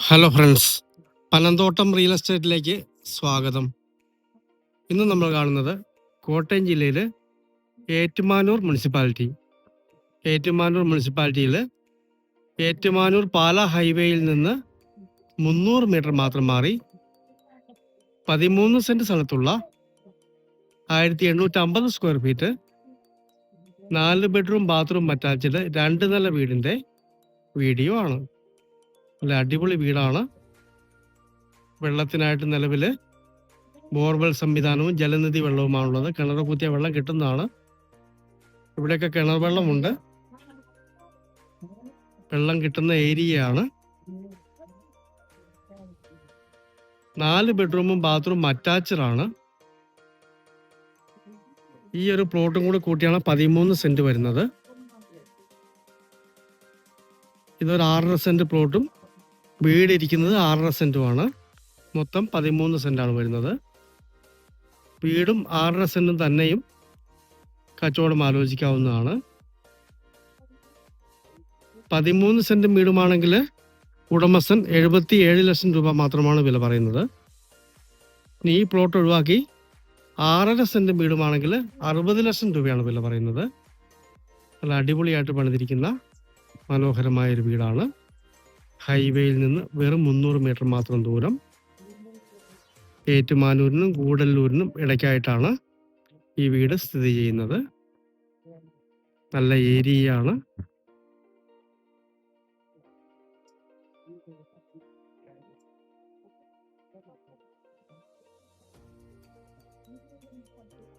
Hello friends, Panamthottam real എസ്റ്റേറ്റിലേക്ക് സ്വാഗതം. ഇന്ന് നമ്മൾ കാണുന്നത് കോട്ടയം ജില്ലയിൽ ഏറ്റുമാനൂർ മുനിസിപ്പാലിറ്റിയിൽ ഏറ്റുമാനൂർ പാല ഹൈവേയിൽ നിന്ന് 300 മീറ്റർ മാത്രം മാറി 13 സെന്റ് സ്ഥലത്തുള്ള 1850 square feet 4 bedroom bathroom attached 2 നില വീടിൻ്റെ വീഡിയോ ആണ്. നല്ല അടിപൊളി വീടാണ്. വെള്ളത്തിനായിട്ട് നിലവിൽ ബോർവെൽ സംവിധാനവും ജലനിധി വെള്ളവുമാണുള്ളത്. കിണർ കുത്തിയ വെള്ളം കിട്ടുന്നതാണ്. ഇവിടെയൊക്കെ കിണർ വെള്ളമുണ്ട്. വെള്ളം കിട്ടുന്ന ഏരിയയാണ്. 4 ബെഡ്റൂമും ബാത്റൂം അറ്റാച്ച്ഡ് ആണ്. ഈ ഒരു പ്ലോട്ടും കൂടി കൂട്ടിയാണ് 13 സെന്റ് വരുന്നത്. ഇതൊരു 6.5 സെന്റ് പ്ലോട്ടും വീട് ഇരിക്കുന്നത് 6.5 സെന്റുമാണ്. മൊത്തം 13 സെന്റാണ് വരുന്നത്. വീടും 6.5 സെന്റും തന്നെയും കച്ചവടം ആലോചിക്കാവുന്നതാണ്. 13 സെന്റും വീടുമാണെങ്കിൽ ഉടമസ്ഥൻ 77 ലക്ഷം രൂപ മാത്രമാണ് വില പറയുന്നത്. ഇനി ഈ പ്ലോട്ട് ഒഴിവാക്കി 6.5 സെന്റും വീടുമാണെങ്കിൽ 60 ലക്ഷം രൂപയാണ് വില പറയുന്നത്. നല്ല അടിപൊളിയായിട്ട് പണിതിരിക്കുന്ന മനോഹരമായൊരു വീടാണ്. ഹൈവേയിൽ നിന്ന് വെറും 300 മീറ്റർ മാത്രം ദൂരം. ഏറ്റുമാനൂരിനും കൂടല്ലൂരിനും ഇടയ്ക്കായിട്ടാണ് ഈ വീട് സ്ഥിതി ചെയ്യുന്നത്. നല്ല ഏരിയയാണ്.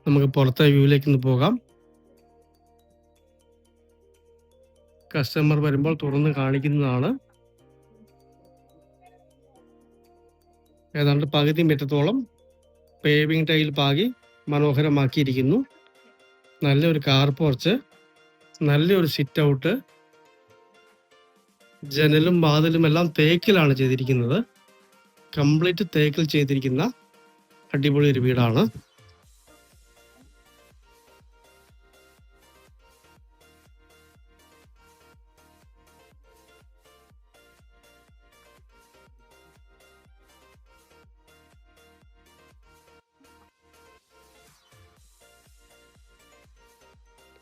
നമുക്ക് പുറത്തെ വ്യൂവിലേക്ക് ഒന്ന് പോകാം. കസ്റ്റമർ വരുമ്പോൾ തുറന്ന് കാണിക്കുന്നതാണ്. ഏതാണ്ട് പകുതി മീറ്ററോളം പേവിംഗ് ടൈൽ പാകി മനോഹരമാക്കിയിരിക്കുന്നു. നല്ലൊരു കാർ പോർച്ച്, നല്ലൊരു സിറ്റ് ഔട്ട്, ജനലും വാതിലും എല്ലാം തേക്കിലാണ് ചെയ്തിരിക്കുന്നത്. കംപ്ലീറ്റ് തേക്കിൽ ചെയ്തിരിക്കുന്ന അടിപൊളി ഒരു വീടാണ്.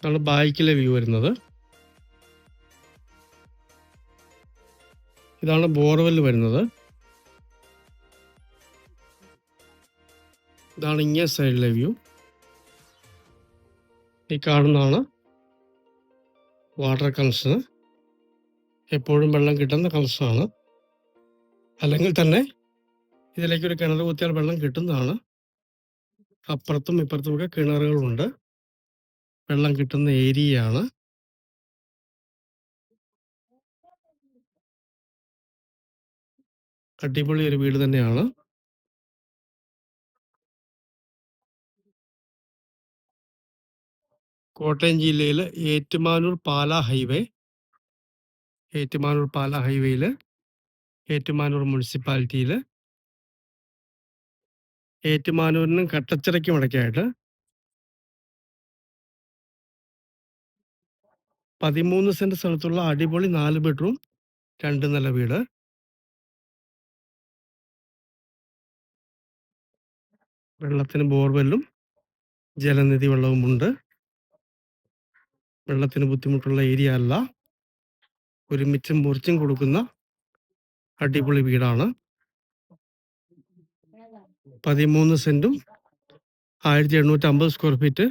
ഇതാണ് ബാക്കിലെ വ്യൂ വരുന്നത്. ഇതാണ് ബോർവെൽ വരുന്നത്. ഇതാണ് ഇങ്ങേ സൈഡിലെ വ്യൂ. ഈ കാണുന്നതാണ് വാട്ടർ കണക്ഷൻ. എപ്പോഴും വെള്ളം കിട്ടുന്ന കണക്ഷനാണ്. അല്ലെങ്കിൽ തന്നെ ഇതിലേക്ക് ഒരു കിണർ കുത്തിയാൽ വെള്ളം കിട്ടുന്നതാണ്. അപ്പുറത്തും ഇപ്പുറത്തുമൊക്കെ കിണറുകളുണ്ട്. വെള്ളം കിട്ടുന്ന ഏരിയയാണ്. അടിപൊളി ഒരു വീട് തന്നെയാണ്. കോട്ടയം ജില്ലയിൽ ഏറ്റുമാനൂർ പാല ഹൈവേയിൽ ഏറ്റുമാനൂർ മുനിസിപ്പാലിറ്റിയിൽ ഏറ്റുമാനൂരിനും കട്ടച്ചിറയ്ക്കും ഇടയ്ക്കായിട്ട് 13 സെന്റ് സ്ഥലത്തുള്ള അടിപൊളി 4 ബെഡ്റൂം 2 നില വീട്. വെള്ളത്തിന് ബോർവെല്ലും ജലനിധി വെള്ളവുമുണ്ട്. വെള്ളത്തിന് ബുദ്ധിമുട്ടുള്ള ഏരിയ അല്ല. ഒരുമിച്ചും മുറിച്ചും കൊടുക്കുന്ന അടിപൊളി വീടാണ്. 13 സെന്റും 1850 സ്ക്വയർ ഫീറ്റ്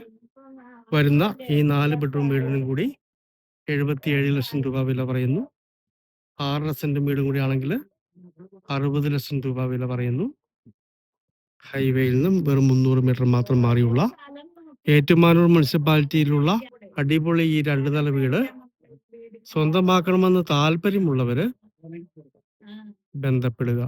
വരുന്ന ഈ 4 ബെഡ്റൂം വീടിനും കൂടി 77 ലക്ഷം രൂപ വില പറയുന്നു. 6.5 സെന്റും വീടും കൂടി ആണെങ്കിൽ 60 ലക്ഷം രൂപ വില പറയുന്നു. ഹൈവേയിൽ നിന്നും വെറും 300 മീറ്റർ മാത്രം മാറിയുള്ള ഏറ്റുമാനൂർ മുനിസിപ്പാലിറ്റിയിലുള്ള അടിപൊളി ഈ 2 നില വീട് സ്വന്തമാക്കണമെന്ന് താല്പര്യമുള്ളവര് ബന്ധപ്പെടുക.